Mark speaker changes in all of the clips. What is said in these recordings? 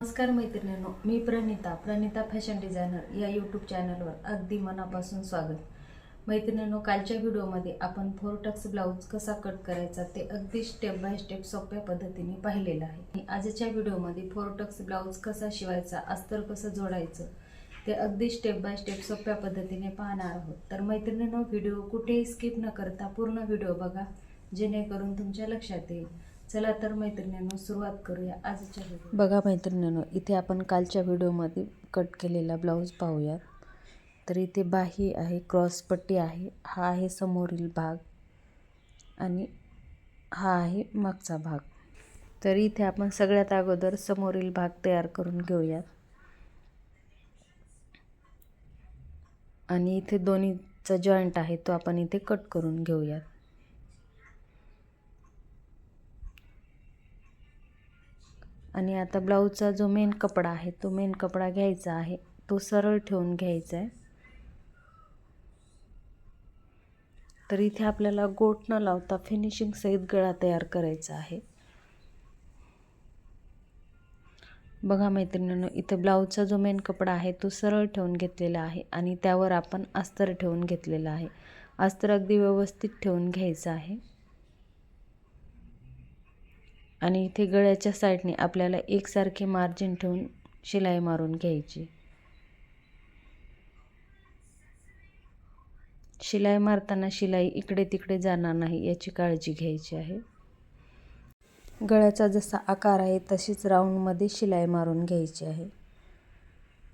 Speaker 1: नमस्कार मैत्रिणींनो, मी Pranita fashion designer या यूट्यूब चॅनलवर अगदी मनापासून स्वागत. मैत्रिणींनो, कालच्या व्हिडिओमध्ये आपण फोरटक्स ब्लाऊज कसा कट करायचा ते अगदी स्टेप बाय स्टेप सोप्या पद्धतीने पाहिलेलं आहे. आणि आजच्या व्हिडिओमध्ये फोरटक्स ब्लाऊज कसा शिवायचा, अस्तर कसं जोडायचं ते अगदी स्टेप बाय स्टेप सोप्या पद्धतीने पाहणार आहोत. तर मैत्रिणींनो, व्हिडिओ कुठेही स्किप न करता पूर्ण व्हिडिओ बघा, जेणेकरून तुमच्या लक्षात येईल. चला तर मैत्रिणींनो, सुरुवात करूया आजच्या व्हिडिओ. बघा मैत्रिणींनो, इथे आपण कालच्या व्हिडिओमध्ये कट केलेला ब्लाऊज पाहूयात. तर इथे बाही आहे, क्रॉस पट्टी आहे, हा आहे समोरील भाग आणि हा आहे मागचा भाग. तर इथे आपण सगळ्यात अगोदर समोरील भाग तयार करून घेऊयात. आणि इथे दोन्हीचा जॉईंट आहे तो आपण इथे कट करून घेऊयात. आणि आता ब्लाऊजचा जो मेन कपडा आहे तो मेन कपडा घ्यायचा आहे, तो सरळ ठेवून घ्यायचा आहे. तर इथे आपल्याला गोट न लावता फिनिशिंग सहित गळा तयार करायचा आहे. बघा मैत्रिणींनो, इथे ब्लाऊजचा जो मेन कपडा आहे तो सरळ ठेवून घेतलेला आहे आणि त्यावर आपण अस्तर ठेवून घेतलेला आहे. अस्तर अगदी व्यवस्थित ठेवून घ्यायचं आहे. आणि इथे गळ्याच्या साईडने आपल्याला एकसारखे मार्जिन ठेवून शिलाई मारून घ्यायची. शिलाई मारताना शिलाई इकडे तिकडे जाणार नाही याची काळजी घ्यायची आहे. गळ्याचा जसा आकार आहे तशीच राऊंडमध्ये शिलाई मारून घ्यायची आहे.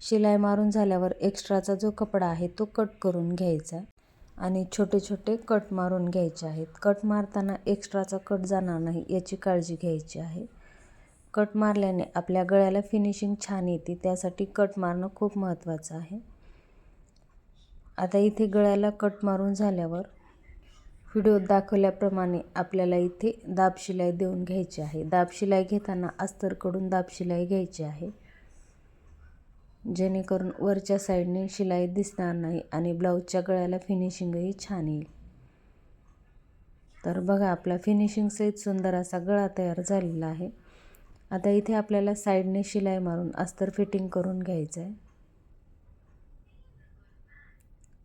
Speaker 1: शिलाई मारून झाल्यावर एक्स्ट्राचा जो कपडा आहे तो कट करून घ्यायचा आणि छोटे छोटे कट मारून घ्यायचे आहेत. कट मारताना एक्स्ट्राचा कट जाणार नाही याची काळजी घ्यायची आहे. कट मारल्याने आपल्या गळ्याला फिनिशिंग छान येते, त्यासाठी कट मारणं खूप महत्त्वाचं आहे. आता इथे गळ्याला कट मारून झाल्यावर व्हिडिओत दाखवल्याप्रमाणे आपल्याला इथे दाब शिलाई देऊन घ्यायची आहे. दाब शिलाई घेताना अस्तरकडून दाब शिलाई घ्यायची आहे, जेणेकरून वरच्या साईडने शिलाई दिसणार नाही आणि ब्लाऊजच्या गळ्याला फिनिशिंगही छान येईल. तर बघा, आपला फिनिशिंग सहित सुंदर असा गळा तयार झालेला आहे. आता इथे आपल्याला साईडने शिलाई मारून अस्तर फिटिंग करून घ्यायचं आहे.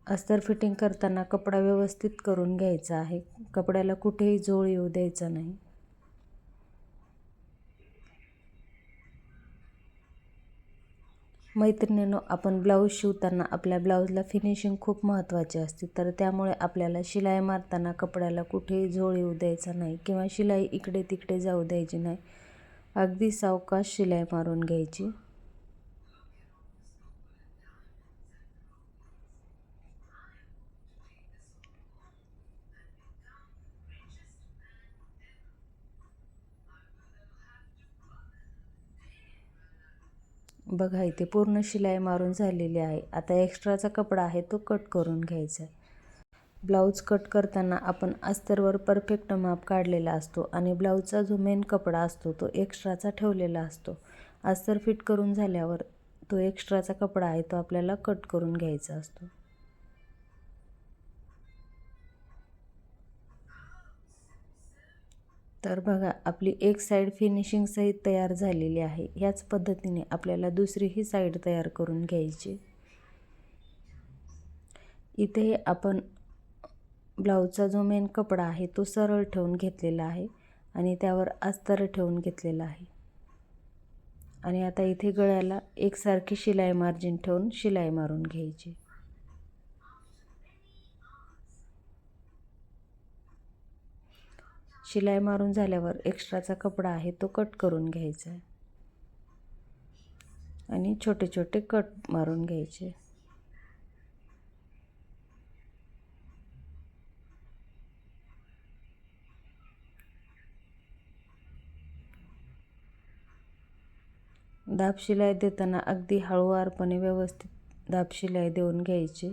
Speaker 1: अस्तर फिटिंग करताना कपडा व्यवस्थित करून घ्यायचा आहे. कपड्याला कुठेही झोळ येऊ द्यायचा नाही. मैत्रिणींनो, आपण ब्लाऊज शिवताना आपल्या ब्लाऊजला फिनिशिंग खूप महत्त्वाची असते. तर त्यामुळे आपल्याला शिलाई मारताना कपड्याला कुठेही झोळ येऊ द्यायचा नाही किंवा शिलाई इकडे तिकडे जाऊ द्यायची नाही. अगदी सावकाश शिलाई मारून घ्यायची. बघा, इथे पूर्ण शिलाई मारून झालेली आहे. आता एक्स्ट्राचा कपडा आहे तो कट करून घ्यायचा आहे. ब्लाऊज कट करताना आपण अस्तरवर परफेक्ट माप काढलेला असतो आणि ब्लाऊजचा जो मेन कपडा असतो तो एक्स्ट्राचा ठेवलेला असतो. अस्तर फिट करून झाल्यावर तो एक्स्ट्राचा कपडा आहे तो आपल्याला कट करून घ्यायचा असतो. तर बघा, आपली एक साईड फिनिशिंग सहित तयार झालेली आहे. याच पद्धतीने आपल्याला दुसरीही साईड तयार करून घ्यायची. इथे आपण ब्लाऊजचा जो मेन कपडा आहे तो सरळ ठेवून घेतलेला आहे आणि त्यावर अस्तर ठेवून घेतलेला आहे. आणि आता इथे गळ्याला एकसारखी शिलाई मार्जिन ठेवून शिलाई मारून घ्यायची. शिलाई मारून झाल्यावर एक्स्ट्राचा कपडा आहे तो कट करून घ्यायचा आहे आणि छोटे छोटे कट मारून घ्यायचे. दाब शिलाई देताना अगदी हळूवारपणे व्यवस्थित दाब शिलाई देऊन घ्यायची.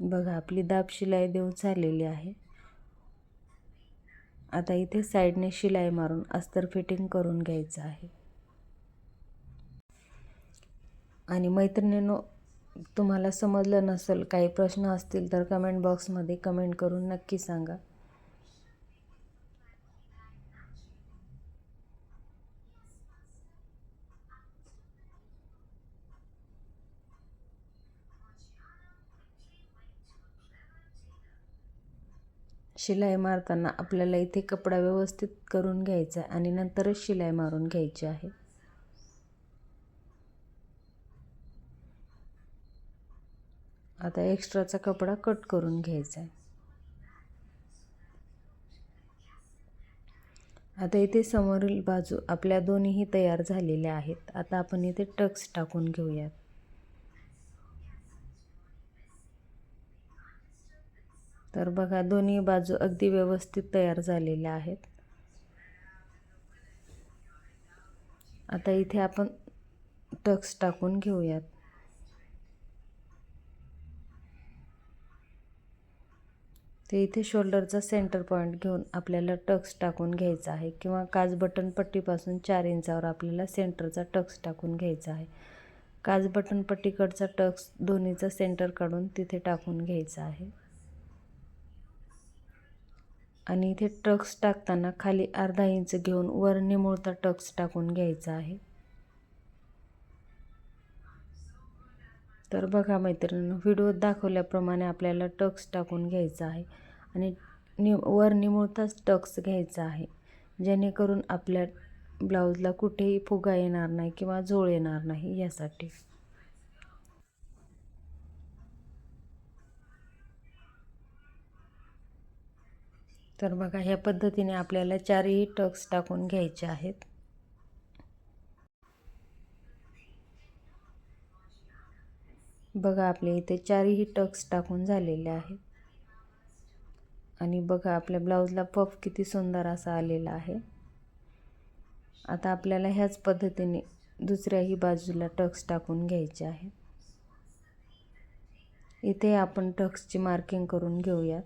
Speaker 1: बघा, आपली दाब शिलाई देऊन झालेली आहे. आता इथे साईडने शिलाई मारून अस्तर फिटिंग करून घ्यायचं आहे. आणि मैत्रिणींनो, तुम्हाला समजलं नसेल, काही प्रश्न असतील तर कमेंट बॉक्समध्ये कमेंट करून नक्की सांगा. शिलाई मारताना आपल्याला इथे कपडा व्यवस्थित करून घ्यायचा आहे आणि नंतरच शिलाई मारून घ्यायची आहे. आता एक्स्ट्राचा कपडा कट करून घ्यायचा आहे. आता इथे समोरील बाजू आपल्या दोन्हीही तयार झालेल्या आहेत. आता आपण इथे टक्स टाकून घेऊयात. तर बघा, दोन्ही बाजू अगदी व्यवस्थित तयार झालेल्या आहेत. आता इथे आपण टक्स टाकून घेऊयात. ते इथे शोल्डरचा सेंटर पॉईंट घेऊन आपल्याला टक्स टाकून घ्यायचा आहे किंवा काज बटन पट्टीपासून 4 इंचावर आपल्याला सेंटरचा टक्स टाकून घ्यायचा आहे. काज बटन पट्टीकडचा टक्स दोन्हीचा सेंटर काढून तिथे टाकून घ्यायचा आहे. आणि इथे टक्स टाकताना खाली अर्धा इंच घेऊन वर निमुळता टक्स टाकून घ्यायचा आहे. तर बघा मैत्रिणींनो, व्हिडिओत दाखवल्याप्रमाणे आपल्याला टक्स टाकून घ्यायचा आहे आणि वर निमुळताच टक्स घ्यायचा आहे, जेणेकरून आपल्या ब्लाऊजला कुठेही फुगा येणार नाही किंवा झोळ येणार नाही यासाठी. तर बघा, ह्या पद्धतीने आपल्याला 4ही टक्स टाकून घ्यायचे आहेत. बघा, आपले इथे 4ही टक्स टाकून झालेले आहेत. आणि बघा, आपल्या ब्लाऊजला पफ किती सुंदर असा आलेला आहे. आता आपल्याला ह्याच पद्धतीने दुसऱ्याही बाजूला टक्स टाकून घ्यायचे आहे. इथे आपण टक्सची मार्किंग करून घेऊयात.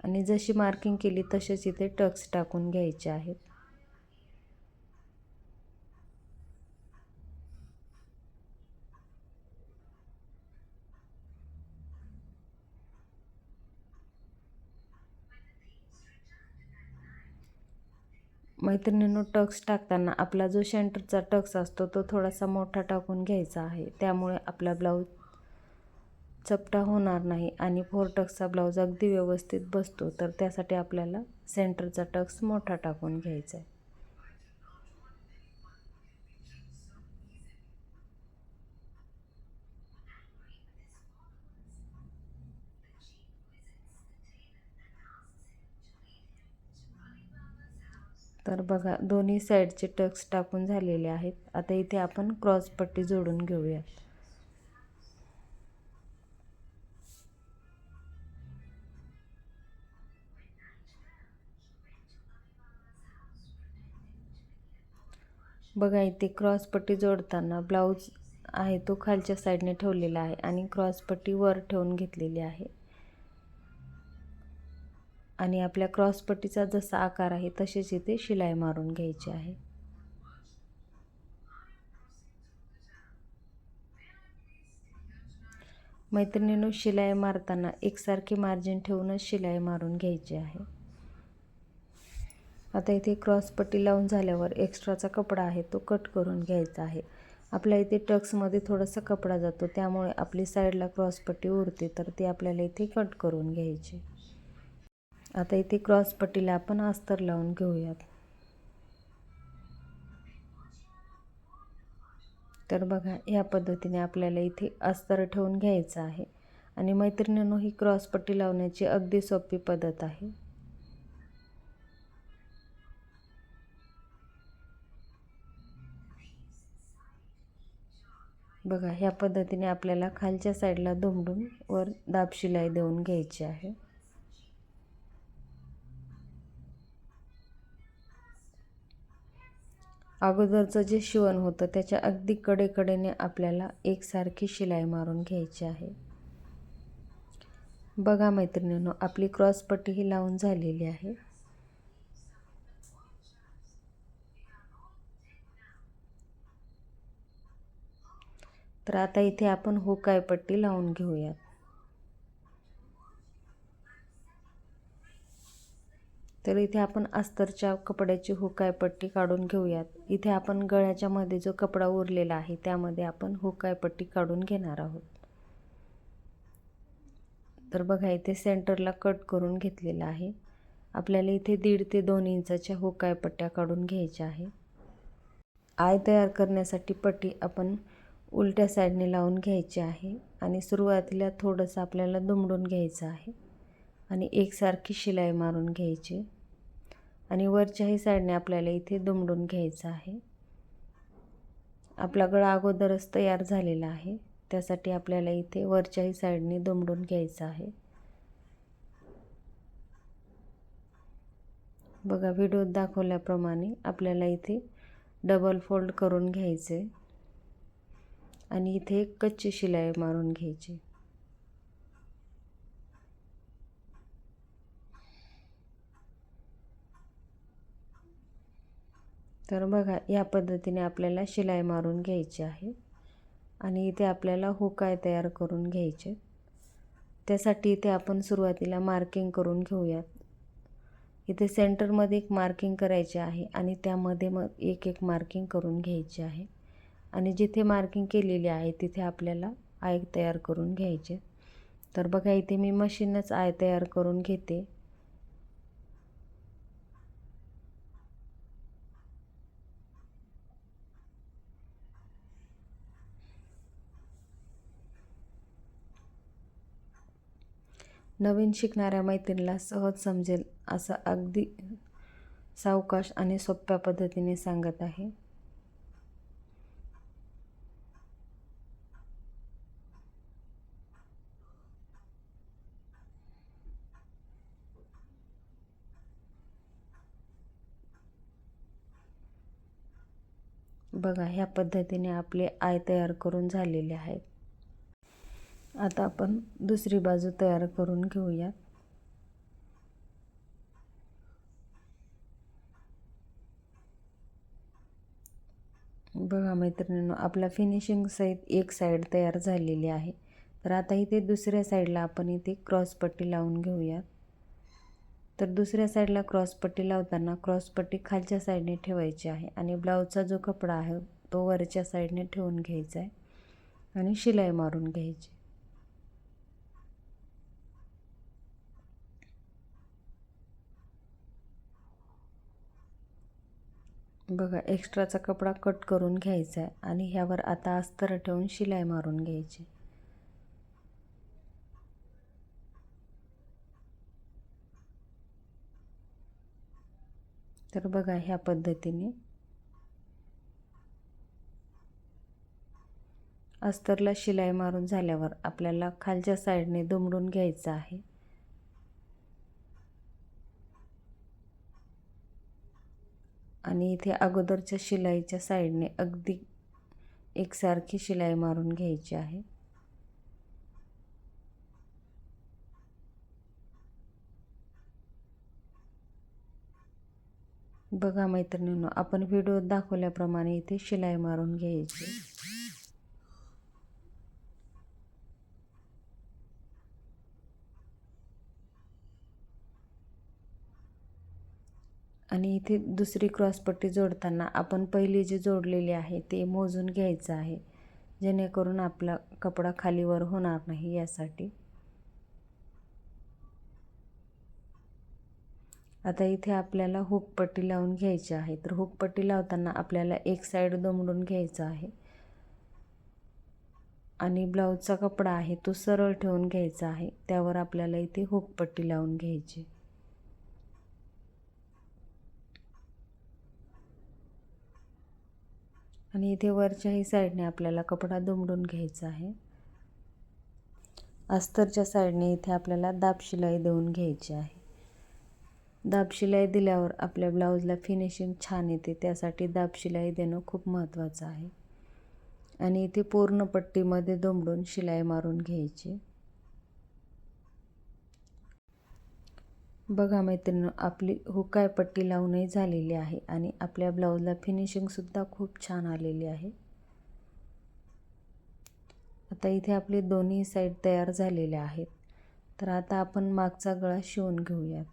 Speaker 1: आणि जशी मार्किंग केली तसेच इथे टक्स टाकून घ्यायचे आहेत. मैत्रिणींनो, टक्स टाकताना आपला जो सेंटरचा टक्स असतो तो थोडासा मोठा टाकून घ्यायचा आहे. त्यामुळे आपला ब्लाऊज चपटा होणार नाही आणि 4 टक्सचा ब्लाऊज अगदी व्यवस्थित बसतो. तर त्यासाठी आपल्याला सेंटरचा टक्स मोठा टाकून घ्यायचा आहे. तर बघा, दोन्ही साईडचे टक्स टाकून झालेले आहेत. आता इथे आपण क्रॉस पट्टी जोडून घेऊया. बघा, इथे क्रॉस पट्टी जोडताना ब्लाऊज आहे तो खालच्या साईडने ठेवलेला आहे आणि क्रॉस पट्टी वर ठेवून घेतलेली आहे. आणि आपल्या क्रॉस पट्टीचा जसा आकार आहे तसेच इथे शिलाई मारून घ्यायची आहे. मैत्रिणींनो, शिलाई मारताना एकसारखी मार्जिन ठेवूनच शिलाई मारून घ्यायची आहे. आता इथे क्रॉस पट्टी लावून झाल्यावर एक्स्ट्राचा कपडा आहे तो कट करून घ्यायचा आहे. आपल्या इथे टक्समध्ये थोडासा कपडा जातो, त्यामुळे आपली साईडला क्रॉस पट्टी उरते, तर ती आपल्याला इथे कट करून घ्यायची. आता इथे क्रॉस पट्टीला आपण अस्तर लावून घेऊयात. तर बघा, या पद्धतीने आपल्याला इथे अस्तर ठेवून घ्यायचं आहे. आणि मैत्रिणींनो, ही क्रॉस पट्टी लावण्याची अगदी सोपी पद्धत आहे. बघा, ह्या पद्धतीने आपल्याला खालच्या साईडला दुमडून वर दाब शिलाई देऊन घ्यायची आहे. अगोदरचं जे शिवण होतं त्याच्या अगदी कडेकडेने आपल्याला एकसारखी शिलाई मारून घ्यायची आहे. बघा मैत्रिणींनो, आपली क्रॉस पट्टी ही लावून झालेली आहे. तर आता इथे आपण हुकाय पट्टी लावून घेऊयात. तर इथे आपण अस्तरच्या कपड्याची हुकाय पट्टी काढून घेऊयात. इथे आपण गळ्याच्या मध्ये जो कपडा उरलेला आहे त्यामध्ये आपण हुकाय पट्टी काढून घेणार आहोत. तर बघा इथे सेंटरला कट करून घेतलेला आहे. आपल्याला इथे 1.5 ते 2 इंचाच्या हुकाय पट्ट्या काढून घ्यायच्या आहे. आय तयार करण्यासाठी पट्टी आपण उलट्या साईडने लावून घ्यायची आहे आणि सुरुवातीला थोडंसं आपल्याला दुमडून घ्यायचं आहे आणि एकसारखी शिलाई मारून घ्यायची आणि वरच्याही साईडने आपल्याला इथे दुमडून घ्यायचं आहे. आपला गळा अगोदरच तयार झालेला आहे, त्यासाठी आपल्याला इथे वरच्याही साईडने दुमडून घ्यायचं आहे. बघा व्हिडिओत दाखवल्याप्रमाणे आपल्याला इथे डबल फोल्ड करून घ्यायचे आणि इथे एक कच्ची शिलाई मारून घ्यायची. तर बघा या पद्धतीने आपल्याला शिलाई मारून घ्यायची आहे आणि इथे आपल्याला हुकाय तयार करून घ्यायचे. त्यासाठी इथे आपण सुरुवातीला मार्किंग करून घेऊयात. इथे सेंटरमध्ये एक मार्किंग करायचे आहे आणि त्यामध्ये मग एक एक मार्किंग करून घ्यायची आहे आणि जिथे मार्किंग केलेली आहे तिथे आपल्याला आय तयार करून घ्यायचे. तर बघा इथे मी मशीनच आय तयार करून घेते. नवीन शिकणाऱ्या मैत्रिणीला सहज समजेल असं अगदी सावकाश आणि सोप्या पद्धतीने सांगत आहे. बघा ह्या पद्धतीने आपले आय तयार करून झालेले आहेत. आता आपण दुसरी बाजू तयार करून घेऊयात. बघा मैत्रिणींनो, आपला फिनिशिंग सहित एक साईड तयार झालेली आहे. तर आता इथे दुसऱ्या साईडला आपण इथे क्रॉसपट्टी लावून घेऊयात. तर दुसऱ्या साईडला क्रॉसपट्टी लावताना क्रॉसपट्टी खालच्या साईडने ठेवायची आहे आणि ब्लाऊजचा जो कपडा आहे तो वरच्या साईडने ठेवून घ्यायचा आहे आणि शिलाई मारून घ्यायची. बघा एक्स्ट्राचा कपडा कट करून घ्यायचा आहे आणि ह्यावर आता अस्तर ठेवून शिलाई मारून घ्यायची. तर बघा ह्या पद्धतीने अस्तरला शिलाई मारून झाल्यावर आपल्याला खालच्या साईडने दुमडून घ्यायचं आहे आणि इथे अगोदरच्या शिलाईच्या साईडने अगदी एकसारखी शिलाई मारून घ्यायची आहे. बघा मैत्रिणींनो, आपण व्हिडिओत दाखवल्याप्रमाणे इथे शिलाई मारून घ्यायची. आणि इथे दुसरी क्रॉसपट्टी जोडताना आपण पहिली जी जोडलेली आहे ते मोजून घ्यायचं आहे, जेणेकरून आपला कपडा खालीवर होणार नाही यासाठी. आता इथे आपल्याला हुकपट्टी लावून घ्यायची आहे. तर हुकपट्टी लावताना आपल्याला एक साईड दुमडून घ्यायचा आहे आणि ब्लाऊजचा कपडा आहे तो सरळ ठेवून घ्यायचा आहे. त्यावर आपल्याला इथे हुकपट्टी लावून घ्यायची. आणि इथे वरच्याही साईडने आपल्याला कपडा दुमडून घ्यायचा आहे. अस्तरच्या साईडने इथे आपल्याला दाब शिलाई देऊन घ्यायची आहे. दाब शिलाई दिल्यावर आपल्या ब्लाऊजला फिनिशिंग छान येते, त्यासाठी दाब शिलाई देणं खूप महत्त्वाचं आहे. आणि इथे पूर्ण पट्टीमध्ये दुमडून शिलाई मारून घ्यायची. बघा मैत्रिणी, आपली हुकाय पट्टी लावूनही झालेली आहे आणि आपल्या ब्लाऊजला फिनिशिंगसुद्धा खूप छान आलेली आहे. आता इथे आपले दोन्ही साईड तयार झालेले आहेत. तर आता आपण मागचा गळा शिवून घेऊयात.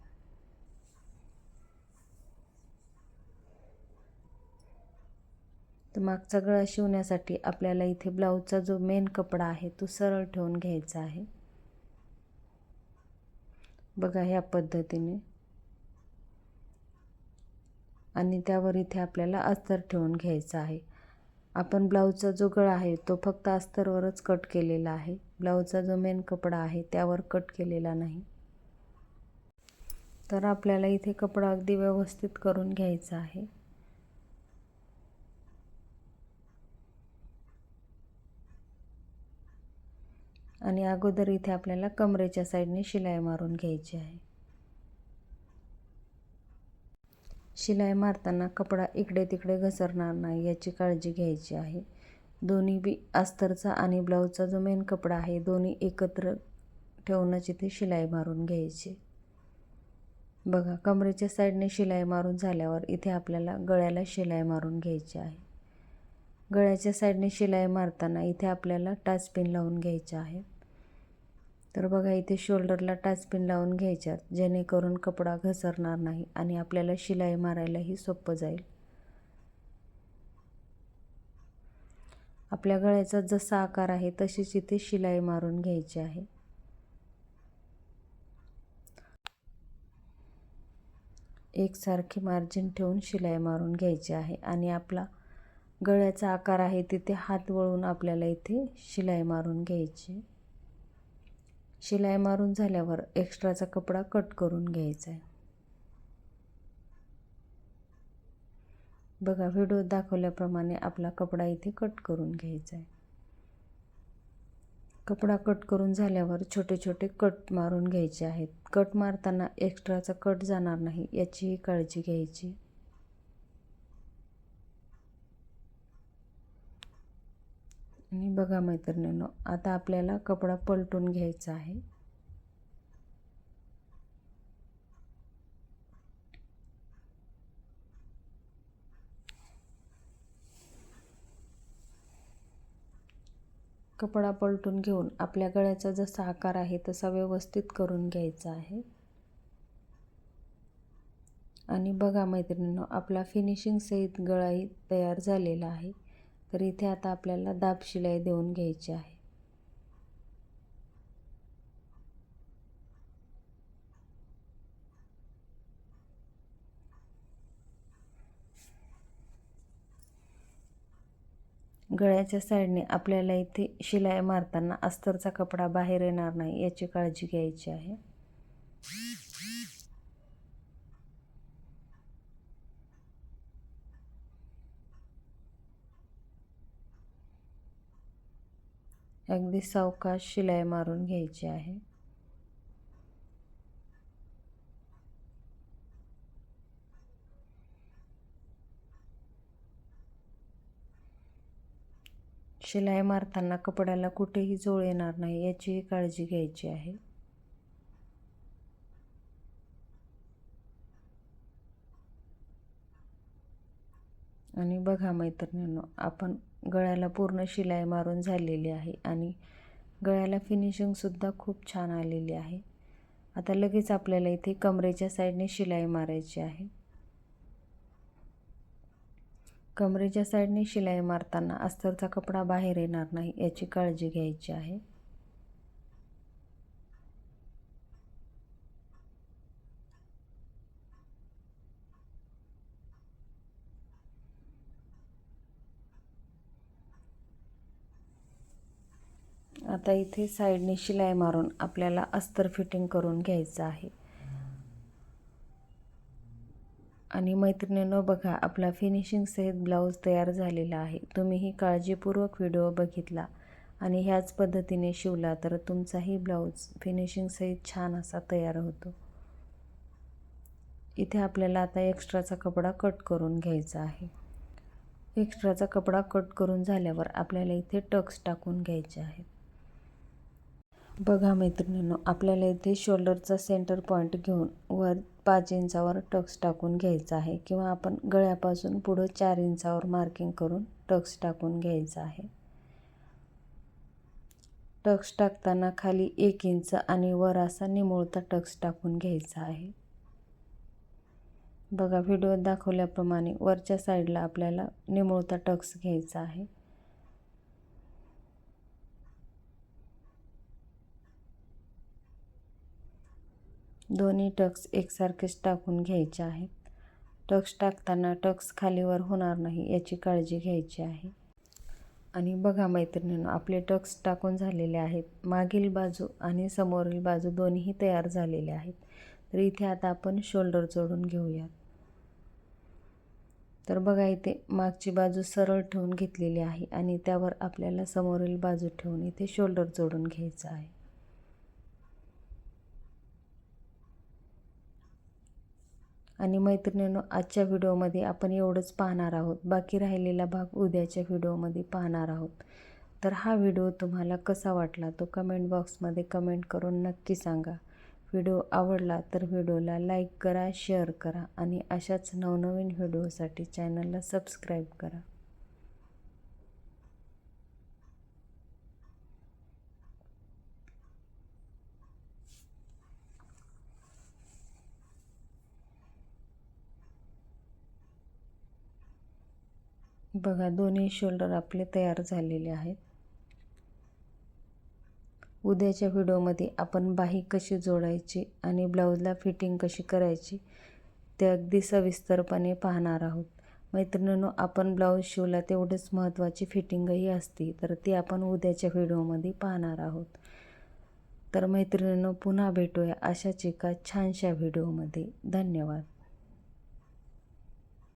Speaker 1: तर मागचा गळा शिवण्यासाठी आपल्याला इथे ब्लाऊजचा जो मेन कपडा आहे तो सरळ ठेवून घ्यायचा आहे बघा ह्या पद्धतीने. आणि त्यावर इथे आपल्याला अस्तर ठेवून घ्यायचा आहे. आपण ब्लाऊजचा जो गळा आहे तो फक्त अस्तरवरच कट केलेला आहे. ब्लाऊजचा जो मेन कपडा आहे त्यावर कट केलेला नाही. तर आपल्याला इथे कपडा अगदी व्यवस्थित करून घ्यायचा आहे. आणि अगोदर इथे आपल्याला कमरेच्या साईडने शिलाई मारून घ्यायची आहे. शिलाई मारताना कपडा इकडे तिकडे घसरणार नाही याची काळजी घ्यायची आहे. दोन्ही बी अस्तरचा आणि ब्लाऊजचा जो मेन कपडा आहे दोन्ही एकत्र ठेवूनच इथे शिलाई मारून घ्यायची. बघा कमरेच्या साईडने शिलाई मारून झाल्यावर इथे आपल्याला गळ्याला शिलाई मारून घ्यायची आहे. गळ्याच्या साईडने शिलाई मारताना इथे आपल्याला टाचपिन लावून घ्यायचे आहे. तर बघा इथे शोल्डरला टाचपिन लावून घ्यायच्यात जेणेकरून कपडा घसरणार नाही आणि आपल्याला शिलाई मारायलाही सोपं जाईल. आपल्या गळ्याचा जसा आकार आहे तशीच इथे शिलाई मारून घ्यायची आहे. एकसारखी मार्जिन ठेवून शिलाई मारून घ्यायची आहे. आणि आपला गळ्याचा आकार आहे तिथे हात वळून आपल्याला इथे शिलाई मारून घ्यायची. शिलाई मारून झाल्यावर एक्स्ट्राचा कपडा कट करून घ्यायचा आहे. बघा व्हिडिओ दाखवल्याप्रमाणे आपला कपडा इथे कट करून घ्यायचा आहे. कपडा कट करून झाल्यावर छोटे छोटे कट मारून घ्यायचे आहेत. कट मारताना एक्स्ट्राचा कट जाणार नाही याचीही काळजी घ्यायची. आणि बघा मैत्रिणींनो, आता आपल्याला कपडा पलटून घ्यायचा आहे. कपडा पलटून घेऊन आपल्या गळ्याचा जसा आकार आहे तसा व्यवस्थित करून घ्यायचा आहे. आणि बघा मैत्रिणींनो, आपला फिनिशिंग सहित गळाही तयार झालेला आहे. तर इथे आता आपल्याला दाब शिलाई देऊन घ्यायची आहे. गळ्याच्या साईडने आपल्याला इथे शिलाई मारताना अस्तरचा कपडा बाहेर येणार नाही याची काळजी घ्यायची आहे. अगदी सावकाश शिलाई मारून घ्यायची आहे. शिलाई मारताना कपड्याला कुठेही जोळ येणार नाही याचीही काळजी घ्यायची आहे. आणि बघा मैत्रिणींनो, आपण गळ्याला पूर्ण शिलाई मारून झालेली आहे आणि गळ्याला फिनिशिंगसुद्धा खूप छान आलेली आहे. आता लगेच आपल्याला इथे कमरेच्या साईडने शिलाई मारायची आहे. कमरेच्या साईडने शिलाई मारताना अस्तरचा कपडा बाहेर येणार नाही याची काळजी घ्यायची आहे. आता इथे साईडने शिलाई मारून आपल्याला अस्तर फिटिंग करून घ्यायचं आहे. आणि मैत्रिणींनो बघा, आपला फिनिशिंग सहित ब्लाऊज तयार झालेला आहे. तुम्हीही काळजीपूर्वक व्हिडिओ बघितला आणि ह्याच पद्धतीने शिवला तर तुमचाही ब्लाऊज फिनिशिंग सहित छान असा तयार होतो. इथे आपल्याला आता एक्स्ट्राचा कपडा कट करून घ्यायचा आहे. एक्स्ट्राचा कपडा कट करून झाल्यावर आपल्याला इथे टक्स टाकून घ्यायचे आहेत. बघा मैत्रिणींनो, आपल्याला इथे शोल्डरचा सेंटर पॉईंट घेऊन वर 5 इंचावर टक्स टाकून घ्यायचा आहे किंवा आपण गळ्यापासून पुढं 4 इंचावर मार्किंग करून टक्स टाकून घ्यायचा आहे. टक्स टाकताना खाली 1 इंच आणि वर असा निमुळता टक्स टाकून घ्यायचा आहे. बघा व्हिडिओत दाखवल्याप्रमाणे वरच्या साईडला आपल्याला निमुळता टक्स घ्यायचा आहे. दोन्ही टक्स एकसारखेच टाकून घ्यायचे आहेत. टक्स टाकताना टक्स खालीवर होणार नाही याची काळजी घ्यायची आहे. आणि बघा मैत्रिणींनो, आपले टक्स टाकून झालेले आहेत. मागील बाजू आणि समोरील बाजू दोन्ही तयार झालेले आहेत. तर इथे आता आपण शोल्डर जोडून घेऊयात. तर बघा इथे मागची बाजू सरळ ठेवून घेतलेली आहे आणि त्यावर आपल्याला समोरील बाजू ठेवून इथे शोल्डर जोडून घ्यायचं आहे. आणि मैत्रिणींनो, आजच्या व्हिडिओमध्ये आपण एवढंच पाहणार आहोत. बाकी राहिलेला भाग उद्याच्या व्हिडिओमध्ये पाहणार आहोत. तर हा व्हिडिओ तुम्हाला कसा वाटला तो कमेंट बॉक्समध्ये कमेंट करून नक्की सांगा. व्हिडिओ आवडला तर व्हिडिओला लाईक करा, शेअर करा आणि अशाच नवनवीन व्हिडिओसाठी चॅनलला सबस्क्राईब करा. बघा दोन्ही शोल्डर आपले तयार झालेले आहेत. उद्याच्या व्हिडिओमध्ये आपण बाही कशी जोडायची आणि ब्लाऊजला फिटिंग कशी करायची ते अगदी सविस्तरपणे पाहणार आहोत. मैत्रिणींनो, आपण ब्लाऊज शिवला तेवढेच महत्त्वाची फिटिंगही असते, तर ती आपण उद्याच्या व्हिडिओमध्ये पाहणार आहोत. तर मैत्रिणींनो, पुन्हा भेटूया अशाच एका छानशा व्हिडिओमध्ये. धन्यवाद.